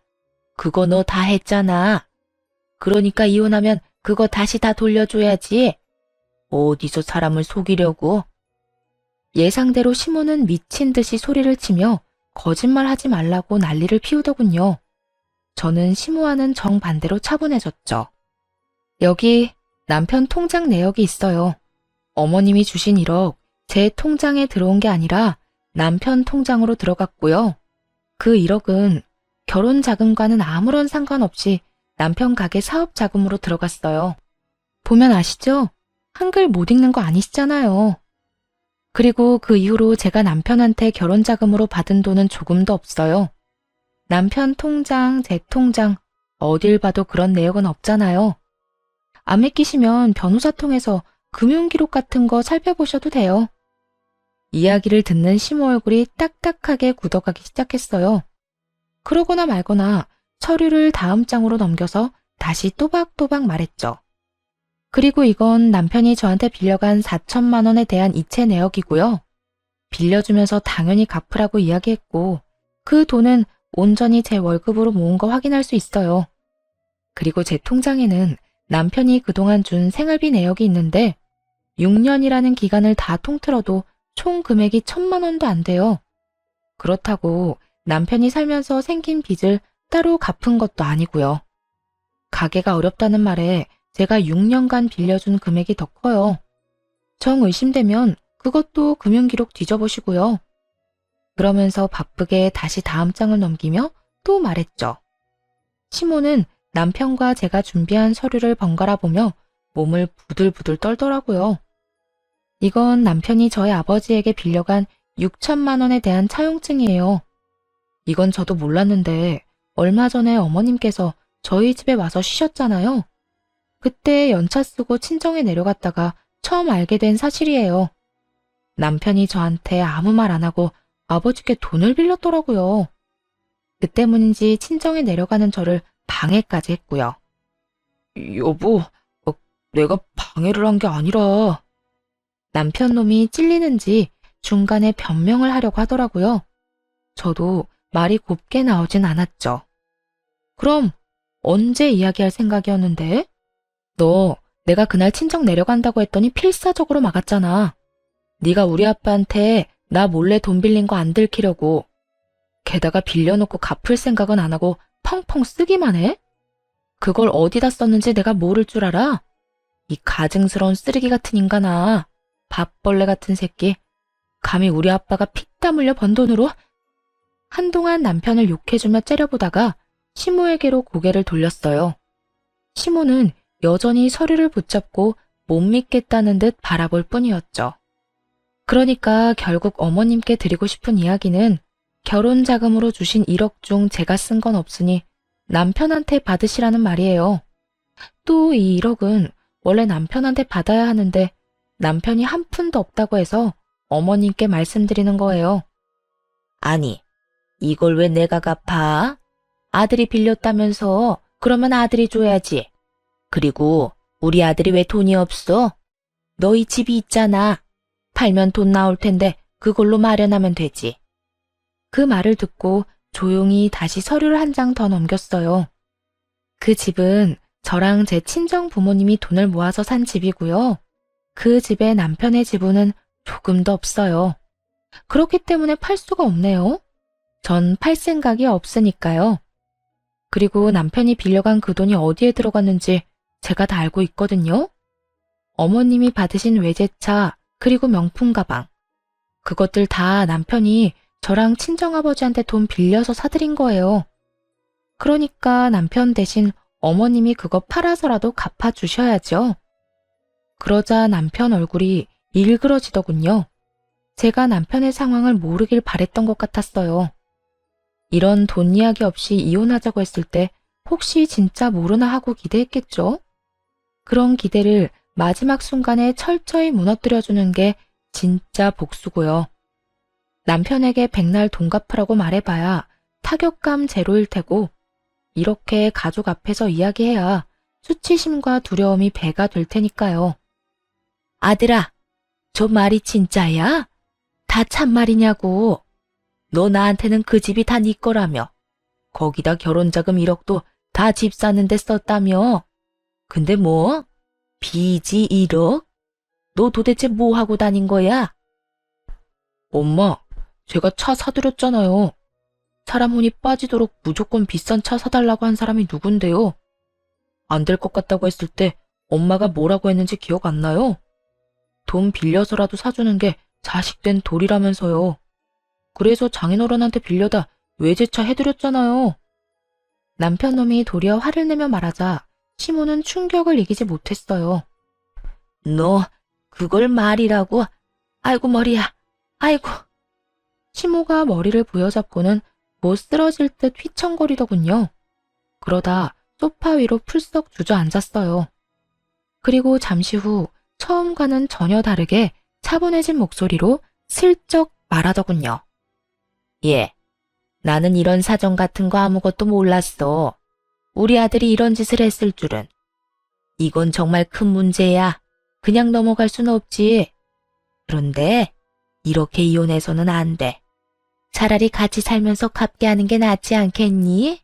그거 너 다 했잖아. 그러니까 이혼하면 그거 다시 다 돌려줘야지. 어디서 사람을 속이려고? 예상대로 시모는 미친 듯이 소리를 치며 거짓말하지 말라고 난리를 피우더군요. 저는 시모와는 정반대로 차분해졌죠. 여기 남편 통장 내역이 있어요. 어머님이 주신 1억 제 통장에 들어온 게 아니라 남편 통장으로 들어갔고요. 그 1억은 결혼 자금과는 아무런 상관없이 남편 가게 사업 자금으로 들어갔어요. 보면 아시죠? 한글 못 읽는 거 아니시잖아요. 그리고 그 이후로 제가 남편한테 결혼 자금으로 받은 돈은 조금도 없어요. 남편 통장, 제 통장, 어딜 봐도 그런 내역은 없잖아요. 안 믿기시면 변호사 통해서 금융기록 같은 거 살펴보셔도 돼요. 이야기를 듣는 시모 얼굴이 딱딱하게 굳어가기 시작했어요. 그러거나 말거나 서류를 다음 장으로 넘겨서 다시 또박또박 말했죠. 그리고 이건 남편이 저한테 빌려간 4천만 원에 대한 이체 내역이고요. 빌려주면서 당연히 갚으라고 이야기했고 그 돈은 온전히 제 월급으로 모은 거 확인할 수 있어요. 그리고 제 통장에는 남편이 그동안 준 생활비 내역이 있는데 6년이라는 기간을 다 통틀어도 총 금액이 1,000만 원도 안 돼요. 그렇다고 남편이 살면서 생긴 빚을 따로 갚은 것도 아니고요. 가게가 어렵다는 말에 제가 6년간 빌려준 금액이 더 커요. 정 의심되면 그것도 금융기록 뒤져보시고요. 그러면서 바쁘게 다시 다음 장을 넘기며 또 말했죠. 시모는 남편과 제가 준비한 서류를 번갈아 보며 몸을 부들부들 떨더라고요. 이건 남편이 저희 아버지에게 빌려간 6천만 원에 대한 차용증이에요. 이건 저도 몰랐는데 얼마 전에 어머님께서 저희 집에 와서 쉬셨잖아요. 그때 연차 쓰고 친정에 내려갔다가 처음 알게 된 사실이에요. 남편이 저한테 아무 말 안 하고 아버지께 돈을 빌렸더라고요. 그 때문인지 친정에 내려가는 저를 방해까지 했고요. 여보, 내가 방해를 한 게 아니라. 남편 놈이 찔리는지 중간에 변명을 하려고 하더라고요. 저도 말이 곱게 나오진 않았죠. 그럼 언제 이야기할 생각이었는데? 너 내가 그날 친정 내려간다고 했더니 필사적으로 막았잖아. 네가 우리 아빠한테 나 몰래 돈 빌린 거 안 들키려고. 게다가 빌려놓고 갚을 생각은 안 하고 펑펑 쓰기만 해? 그걸 어디다 썼는지 내가 모를 줄 알아? 이 가증스러운 쓰레기 같은 인간아. 밥벌레 같은 새끼. 감히 우리 아빠가 피땀 흘려 번 돈으로? 한동안 남편을 욕해주며 째려보다가 시모에게로 고개를 돌렸어요. 시모는 여전히 서류를 붙잡고 못 믿겠다는 듯 바라볼 뿐이었죠. 그러니까 결국 어머님께 드리고 싶은 이야기는 결혼 자금으로 주신 1억 중 제가 쓴 건 없으니 남편한테 받으시라는 말이에요. 또 이 1억은 원래 남편한테 받아야 하는데 남편이 한 푼도 없다고 해서 어머님께 말씀드리는 거예요. 아니, 이걸 왜 내가 갚아? 아들이 빌렸다면서 그러면 아들이 줘야지. 그리고 우리 아들이 왜 돈이 없어? 너희 집이 있잖아. 팔면 돈 나올 텐데 그걸로 마련하면 되지. 그 말을 듣고 조용히 다시 서류를 한 장 더 넘겼어요. 그 집은 저랑 제 친정 부모님이 돈을 모아서 산 집이고요. 그 집에 남편의 지분은 조금도 없어요. 그렇기 때문에 팔 수가 없네요. 전 팔 생각이 없으니까요. 그리고 남편이 빌려간 그 돈이 어디에 들어갔는지 제가 다 알고 있거든요. 어머님이 받으신 외제차 그리고 명품 가방. 그것들 다 남편이 저랑 친정아버지한테 돈 빌려서 사드린 거예요. 그러니까 남편 대신 어머님이 그거 팔아서라도 갚아주셔야죠. 그러자 남편 얼굴이 일그러지더군요. 제가 남편의 상황을 모르길 바랬던 것 같았어요. 이런 돈 이야기 없이 이혼하자고 했을 때 혹시 진짜 모르나 하고 기대했겠죠? 그런 기대를 마지막 순간에 철저히 무너뜨려주는 게 진짜 복수고요. 남편에게 백날 돈 갚으라고 말해봐야 타격감 제로일 테고 이렇게 가족 앞에서 이야기해야 수치심과 두려움이 배가 될 테니까요. 아들아, 저 말이 진짜야? 다 참말이냐고. 너 나한테는 그 집이 다 네 거라며. 거기다 결혼자금 1억도 다 집 사는데 썼다며. 근데 뭐? 빚이 1억? 너 도대체 뭐 하고 다닌 거야? 엄마, 제가 차 사드렸잖아요. 사람 혼이 빠지도록 무조건 비싼 차 사달라고 한 사람이 누군데요? 안 될 것 같다고 했을 때 엄마가 뭐라고 했는지 기억 안 나요? 돈 빌려서라도 사주는 게 자식된 도리라면서요. 그래서 장인어른한테 빌려다 외제차 해드렸잖아요. 남편 놈이 도리어 화를 내며 말하자 시모는 충격을 이기지 못했어요. 너 그걸 말이라고? 아이고 머리야. 아이고. 시모가 머리를 부여잡고는 못 쓰러질 듯 휘청거리더군요. 그러다 소파 위로 풀썩 주저앉았어요. 그리고 잠시 후 처음과는 전혀 다르게 차분해진 목소리로 슬쩍 말하더군요. 예, 나는 이런 사정 같은 거 아무것도 몰랐어. 우리 아들이 이런 짓을 했을 줄은. 이건 정말 큰 문제야. 그냥 넘어갈 수는 없지. 그런데 이렇게 이혼해서는 안 돼. 차라리 같이 살면서 갚게 하는 게 낫지 않겠니?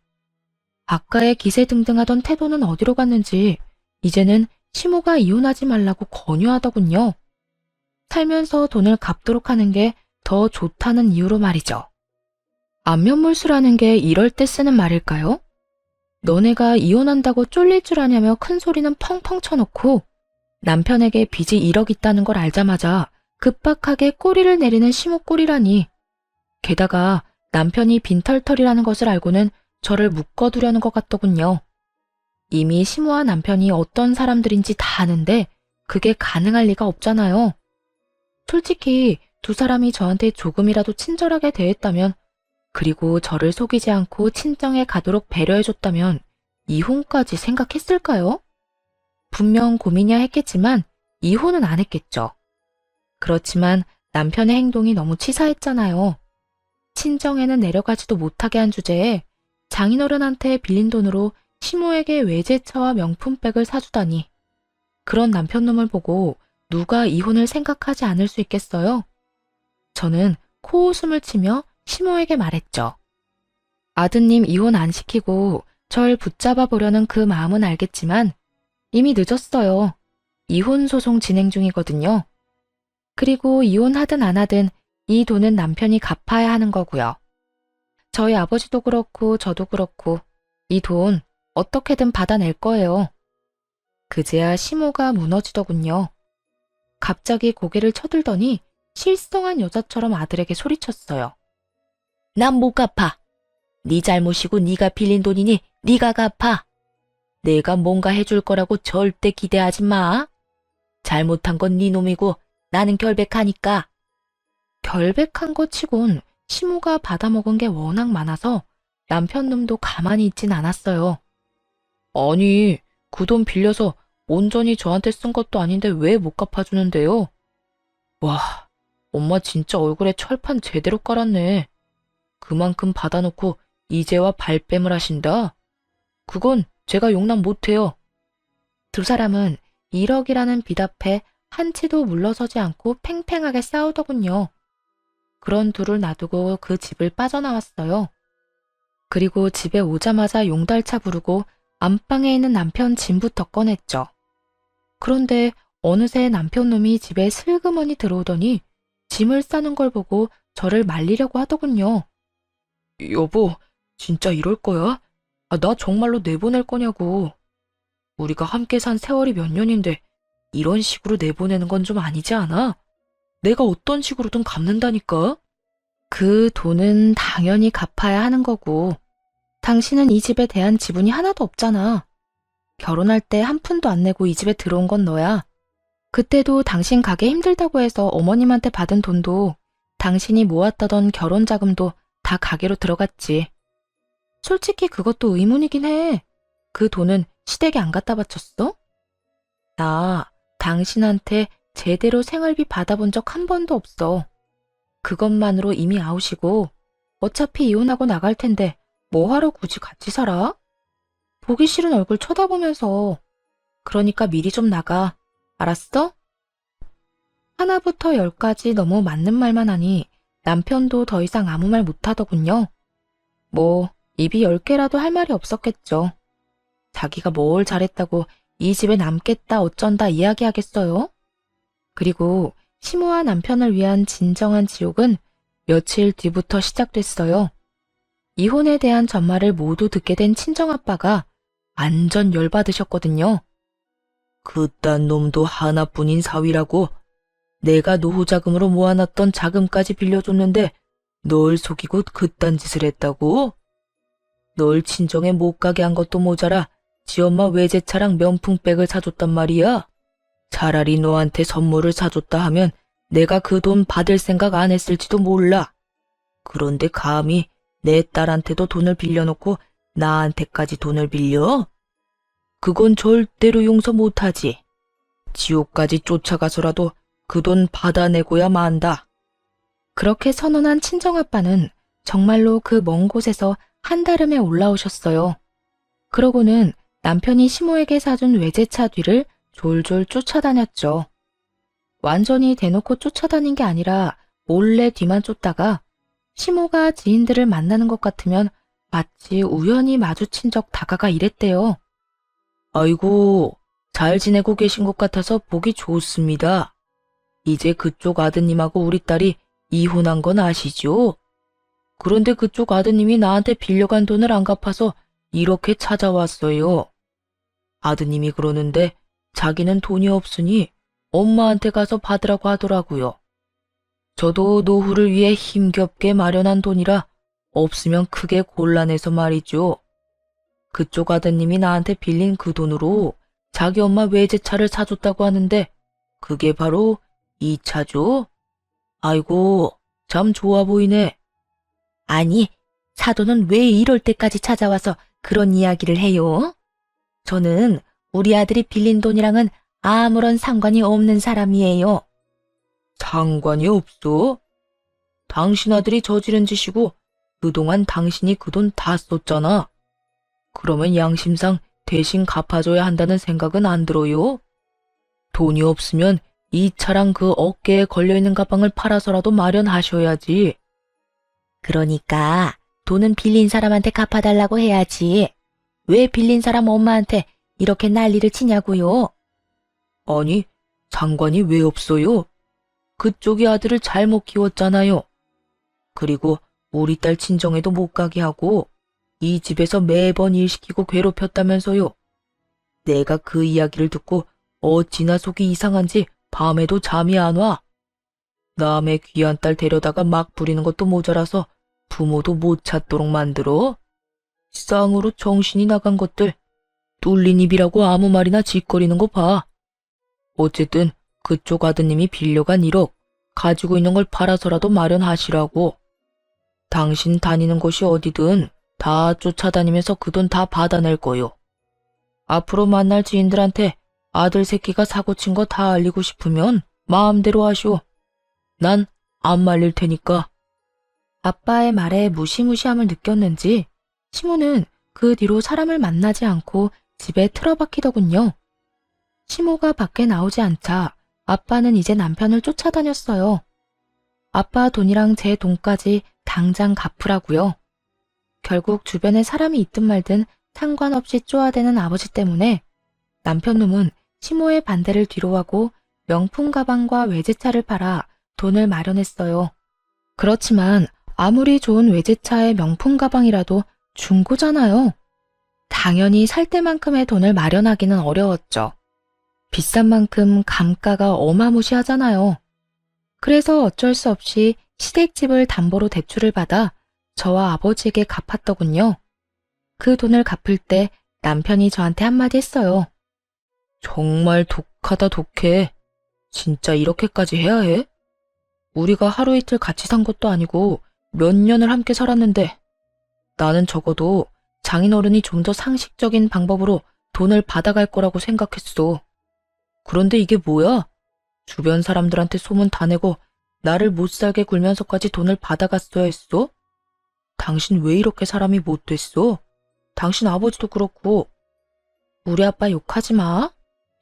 아까의 기세등등하던 태도는 어디로 갔는지 이제는 시모가 이혼하지 말라고 권유하더군요. 살면서 돈을 갚도록 하는 게 더 좋다는 이유로 말이죠. 안면몰수라는 게 이럴 때 쓰는 말일까요? 너네가 이혼한다고 쫄릴 줄 아냐며 큰 소리는 펑펑 쳐놓고 남편에게 빚이 1억 있다는 걸 알자마자 급박하게 꼬리를 내리는 시모 꼴이라니. 게다가 남편이 빈털털이라는 것을 알고는 저를 묶어두려는 것 같더군요. 이미 시모와 남편이 어떤 사람들인지 다 아는데 그게 가능할 리가 없잖아요. 솔직히 두 사람이 저한테 조금이라도 친절하게 대했다면, 그리고 저를 속이지 않고 친정에 가도록 배려해줬다면 이혼까지 생각했을까요? 분명 고민이야 했겠지만 이혼은 안 했겠죠. 그렇지만 남편의 행동이 너무 치사했잖아요. 친정에는 내려가지도 못하게 한 주제에 장인어른한테 빌린 돈으로 시모에게 외제차와 명품백을 사주다니. 그런 남편놈을 보고 누가 이혼을 생각하지 않을 수 있겠어요? 저는 코웃음을 치며 시모에게 말했죠. 아드님 이혼 안 시키고 절 붙잡아 보려는 그 마음은 알겠지만 이미 늦었어요. 이혼 소송 진행 중이거든요. 그리고 이혼하든 안 하든 이 돈은 남편이 갚아야 하는 거고요. 저희 아버지도 그렇고 저도 그렇고 이 돈 어떻게든 받아낼 거예요. 그제야 시모가 무너지더군요. 갑자기 고개를 쳐들더니 실성한 여자처럼 아들에게 소리쳤어요. 난 못 갚아. 네 잘못이고 네가 빌린 돈이니 네가 갚아. 내가 뭔가 해줄 거라고 절대 기대하지 마. 잘못한 건 네 놈이고 나는 결백하니까. 결백한 것 치곤 시모가 받아먹은 게 워낙 많아서 남편 놈도 가만히 있진 않았어요. 아니, 그 돈 빌려서 온전히 저한테 쓴 것도 아닌데 왜 못 갚아주는데요? 와, 엄마 진짜 얼굴에 철판 제대로 깔았네. 그만큼 받아놓고 이제와 발뺌을 하신다? 그건 제가 용납 못해요. 두 사람은 1억이라는 빚 앞에 한치도 물러서지 않고 팽팽하게 싸우더군요. 그런 둘을 놔두고 그 집을 빠져나왔어요. 그리고 집에 오자마자 용달차 부르고 안방에 있는 남편 짐부터 꺼냈죠. 그런데 어느새 남편놈이 집에 슬그머니 들어오더니 짐을 싸는 걸 보고 저를 말리려고 하더군요. 여보, 진짜 이럴 거야? 나 정말로 내보낼 거냐고. 우리가 함께 산 세월이 몇 년인데 이런 식으로 내보내는 건 좀 아니지 않아? 내가 어떤 식으로든 갚는다니까? 그 돈은 당연히 갚아야 하는 거고 당신은 이 집에 대한 지분이 하나도 없잖아. 결혼할 때 한 푼도 안 내고 이 집에 들어온 건 너야. 그때도 당신 가게 힘들다고 해서 어머님한테 받은 돈도 당신이 모았다던 결혼 자금도 다 가게로 들어갔지. 솔직히 그것도 의문이긴 해. 그 돈은 시댁에 안 갖다 바쳤어? 나 당신한테 제대로 생활비 받아본 적 한 번도 없어. 그것만으로 이미 아웃이고 어차피 이혼하고 나갈 텐데 뭐하러 굳이 같이 살아? 보기 싫은 얼굴 쳐다보면서. 그러니까 미리 좀 나가. 알았어? 하나부터 10까지 너무 맞는 말만 하니 남편도 더 이상 아무 말 못하더군요. 뭐 입이 10개라도 할 말이 없었겠죠. 자기가 뭘 잘했다고 이 집에 남겠다 어쩐다 이야기하겠어요? 그리고 시모와 남편을 위한 진정한 지옥은 며칠 뒤부터 시작됐어요. 이혼에 대한 전말을 모두 듣게 된 친정아빠가 완전 열받으셨거든요. 그딴 놈도 하나뿐인 사위라고. 내가 노후자금으로 모아놨던 자금까지 빌려줬는데 널 속이고 그딴 짓을 했다고? 널 친정에 못 가게 한 것도 모자라 지 엄마 외제차랑 명품백을 사줬단 말이야. 차라리 너한테 선물을 사줬다 하면 내가 그 돈 받을 생각 안 했을지도 몰라. 그런데 감히 내 딸한테도 돈을 빌려놓고 나한테까지 돈을 빌려? 그건 절대로 용서 못하지. 지옥까지 쫓아가서라도 그 돈 받아내고야 만다. 그렇게 선언한 친정아빠는 정말로 그 먼 곳에서 한달음에 올라오셨어요. 그러고는 남편이 시모에게 사준 외제차 뒤를 졸졸 쫓아다녔죠. 완전히 대놓고 쫓아다닌 게 아니라 몰래 뒤만 쫓다가 시모가 지인들을 만나는 것 같으면 마치 우연히 마주친 적 다가가 이랬대요. 아이고, 잘 지내고 계신 것 같아서 보기 좋습니다. 이제 그쪽 아드님하고 우리 딸이 이혼한 건 아시죠? 그런데 그쪽 아드님이 나한테 빌려간 돈을 안 갚아서 이렇게 찾아왔어요. 아드님이 그러는데 자기는 돈이 없으니 엄마한테 가서 받으라고 하더라고요. 저도 노후를 위해 힘겹게 마련한 돈이라 없으면 크게 곤란해서 말이죠. 그쪽 아드님이 나한테 빌린 그 돈으로 자기 엄마 외제차를 사줬다고 하는데 그게 바로 이 차죠? 아이고, 참 좋아 보이네. 아니, 사돈은 왜 이럴 때까지 찾아와서 그런 이야기를 해요? 저는 우리 아들이 빌린 돈이랑은 아무런 상관이 없는 사람이에요. 상관이 없어? 당신 아들이 저지른 짓이고 그동안 당신이 그 돈 다 썼잖아. 그러면 양심상 대신 갚아줘야 한다는 생각은 안 들어요? 돈이 없으면 이 차랑 그 어깨에 걸려있는 가방을 팔아서라도 마련하셔야지. 그러니까 돈은 빌린 사람한테 갚아달라고 해야지. 왜 빌린 사람 엄마한테 이렇게 난리를 치냐고요? 아니, 상관이 왜 없어요? 그쪽이 아들을 잘못 키웠잖아요. 그리고 우리 딸 친정에도 못 가게 하고 이 집에서 매번 일 시키고 괴롭혔다면서요. 내가 그 이야기를 듣고 어찌나 속이 이상한지 밤에도 잠이 안 와. 남의 귀한 딸 데려다가 막 부리는 것도 모자라서 부모도 못 찾도록 만들어. 쌍으로 정신이 나간 것들. 뚫린 입이라고 아무 말이나 짓거리는 거 봐. 어쨌든 그쪽 아드님이 빌려간 1억 가지고 있는 걸 팔아서라도 마련하시라고. 당신 다니는 곳이 어디든 다 쫓아다니면서 그 돈 다 받아낼 거요. 앞으로 만날 지인들한테 아들 새끼가 사고친 거 다 알리고 싶으면 마음대로 하시오. 난 안 말릴 테니까. 아빠의 말에 무시무시함을 느꼈는지 시모는 그 뒤로 사람을 만나지 않고 집에 틀어박히더군요. 시모가 밖에 나오지 않자 아빠는 이제 남편을 쫓아다녔어요. 아빠 돈이랑 제 돈까지 당장 갚으라고요. 결국 주변에 사람이 있든 말든 상관없이 쪼아대는 아버지 때문에 남편 놈은 시모의 반대를 뒤로하고 명품 가방과 외제차를 팔아 돈을 마련했어요. 그렇지만 아무리 좋은 외제차의 명품 가방이라도 중고잖아요. 당연히 살 때만큼의 돈을 마련하기는 어려웠죠. 비싼 만큼 감가가 어마무시하잖아요. 그래서 어쩔 수 없이 시댁집을 담보로 대출을 받아 저와 아버지에게 갚았더군요. 그 돈을 갚을 때 남편이 저한테 한마디 했어요. 정말 독하다 독해. 진짜 이렇게까지 해야 해? 우리가 하루 이틀 같이 산 것도 아니고 몇 년을 함께 살았는데 나는 적어도 장인어른이 좀 더 상식적인 방법으로 돈을 받아갈 거라고 생각했어. 그런데 이게 뭐야? 주변 사람들한테 소문 다 내고 나를 못 살게 굴면서까지 돈을 받아갔어야 했어? 당신 왜 이렇게 사람이 못 됐어? 당신 아버지도 그렇고. 우리 아빠 욕하지 마.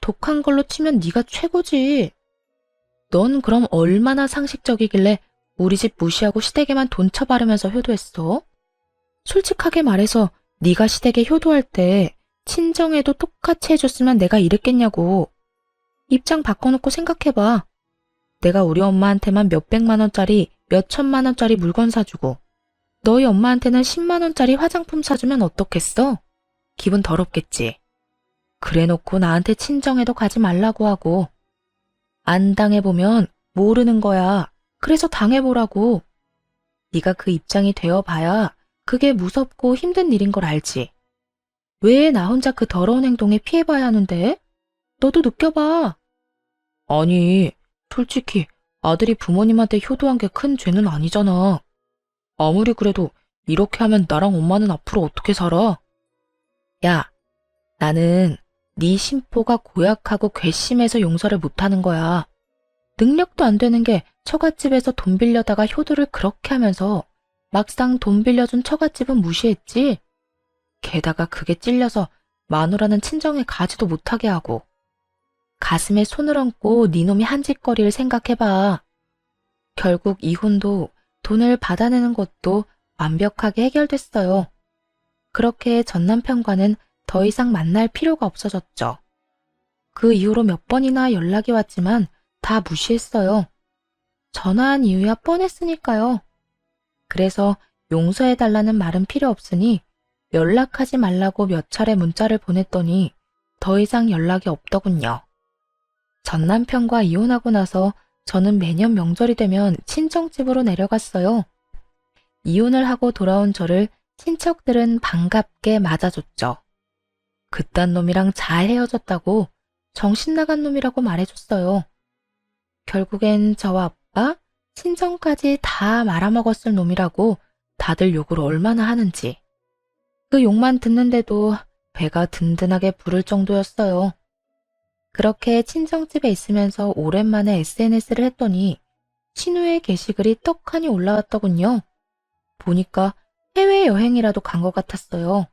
독한 걸로 치면 네가 최고지. 넌 그럼 얼마나 상식적이길래 우리 집 무시하고 시댁에만 돈 쳐바르면서 효도했어? 솔직하게 말해서 네가 시댁에 효도할 때 친정에도 똑같이 해줬으면 내가 이랬겠냐고. 입장 바꿔놓고 생각해봐. 내가 우리 엄마한테만 몇백만 원짜리, 몇천만 원짜리 물건 사주고 너희 엄마한테는 10만 원짜리 화장품 사주면 어떻겠어? 기분 더럽겠지. 그래놓고 나한테 친정에도 가지 말라고 하고. 안 당해보면 모르는 거야. 그래서 당해보라고. 네가 그 입장이 되어봐야 그게 무섭고 힘든 일인 걸 알지. 왜 나 혼자 그 더러운 행동에 피해봐야 하는데? 너도 느껴봐. 아니, 솔직히 아들이 부모님한테 효도한 게 큰 죄는 아니잖아. 아무리 그래도 이렇게 하면 나랑 엄마는 앞으로 어떻게 살아? 야, 나는 네 심보가 고약하고 괘씸해서 용서를 못하는 거야. 능력도 안 되는 게 처갓집에서 돈 빌려다가 효도를 그렇게 하면서 막상 돈 빌려준 처갓집은 무시했지. 게다가 그게 찔려서 마누라는 친정에 가지도 못하게 하고. 가슴에 손을 얹고 네 놈이 한 짓거리를 생각해봐. 결국 이혼도 돈을 받아내는 것도 완벽하게 해결됐어요. 그렇게 전 남편과는 더 이상 만날 필요가 없어졌죠. 그 이후로 몇 번이나 연락이 왔지만 다 무시했어요. 전화한 이유야 뻔했으니까요. 그래서 용서해달라는 말은 필요 없으니 연락하지 말라고 몇 차례 문자를 보냈더니 더 이상 연락이 없더군요. 전 남편과 이혼하고 나서 저는 매년 명절이 되면 친정집으로 내려갔어요. 이혼을 하고 돌아온 저를 친척들은 반갑게 맞아줬죠. 그딴 놈이랑 잘 헤어졌다고 정신 나간 놈이라고 말해줬어요. 결국엔 저와 아빠, 친정까지 다 말아먹었을 놈이라고 다들 욕을 얼마나 하는지. 그 욕만 듣는데도 배가 든든하게 부를 정도였어요. 그렇게 친정집에 있으면서 오랜만에 SNS를 했더니 신우의 게시글이 떡하니 올라왔더군요. 보니까 해외여행이라도 간 것 같았어요.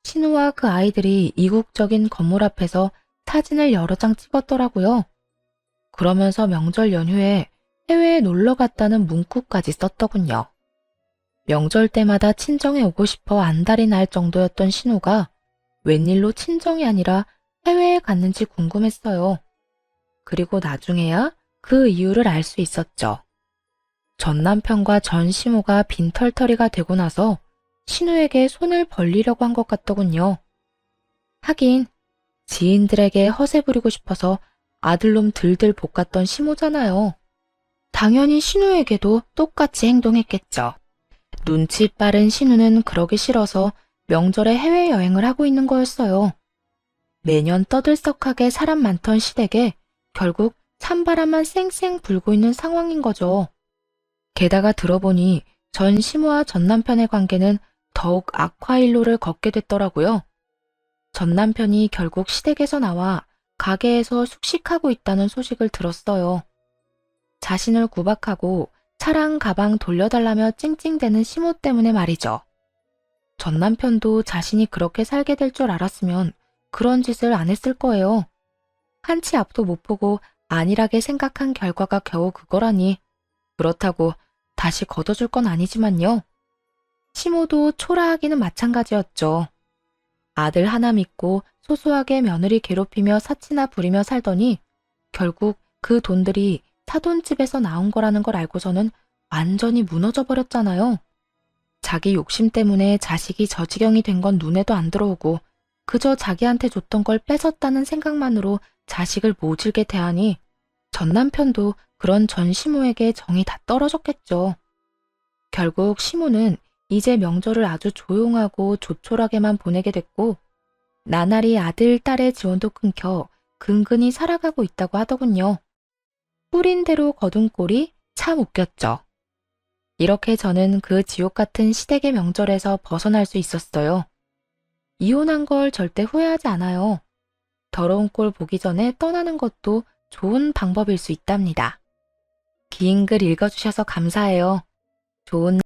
신우와 그 아이들이 이국적인 건물 앞에서 사진을 여러 장 찍었더라고요. 그러면서 명절 연휴에 해외에 놀러 갔다는 문구까지 썼더군요. 명절 때마다 친정에 오고 싶어 안달이 날 정도였던 신우가 웬일로 친정이 아니라 해외에 갔는지 궁금했어요. 그리고 나중에야 그 이유를 알 수 있었죠. 전 남편과 전 시모가 빈털터리가 되고 나서 신우에게 손을 벌리려고 한 것 같더군요. 하긴 지인들에게 허세 부리고 싶어서 아들놈 들들 볶았던 시모잖아요. 당연히 신우에게도 똑같이 행동했겠죠. 눈치 빠른 신우는 그러기 싫어서 명절에 해외여행을 하고 있는 거였어요. 매년 떠들썩하게 사람 많던 시댁에 결국 찬바람만 쌩쌩 불고 있는 상황인 거죠. 게다가 들어보니 전 시모와 전 남편의 관계는 더욱 악화일로를 걷게 됐더라고요. 전 남편이 결국 시댁에서 나와 가게에서 숙식하고 있다는 소식을 들었어요. 자신을 구박하고 차랑 가방 돌려달라며 찡찡대는 시모 때문에 말이죠. 전 남편도 자신이 그렇게 살게 될 줄 알았으면 그런 짓을 안 했을 거예요. 한치 앞도 못 보고 안일하게 생각한 결과가 겨우 그거라니. 그렇다고 다시 걷어줄 건 아니지만요. 시모도 초라하기는 마찬가지였죠. 아들 하나 믿고 소소하게 며느리 괴롭히며 사치나 부리며 살더니 결국 그 돈들이 사돈집에서 나온 거라는 걸 알고서는 완전히 무너져 버렸잖아요. 자기 욕심 때문에 자식이 저 지경이 된 건 눈에도 안 들어오고 그저 자기한테 줬던 걸 뺏었다는 생각만으로 자식을 모질게 대하니 전 남편도 그런 전 시모에게 정이 다 떨어졌겠죠. 결국 시모는 이제 명절을 아주 조용하고 조촐하게만 보내게 됐고 나날이 아들, 딸의 지원도 끊겨 근근히 살아가고 있다고 하더군요. 뿌린 대로 거둔 꼴이 참 웃겼죠. 이렇게 저는 그 지옥 같은 시댁의 명절에서 벗어날 수 있었어요. 이혼한 걸 절대 후회하지 않아요. 더러운 꼴 보기 전에 떠나는 것도 좋은 방법일 수 있답니다. 긴 글 읽어주셔서 감사해요. 좋은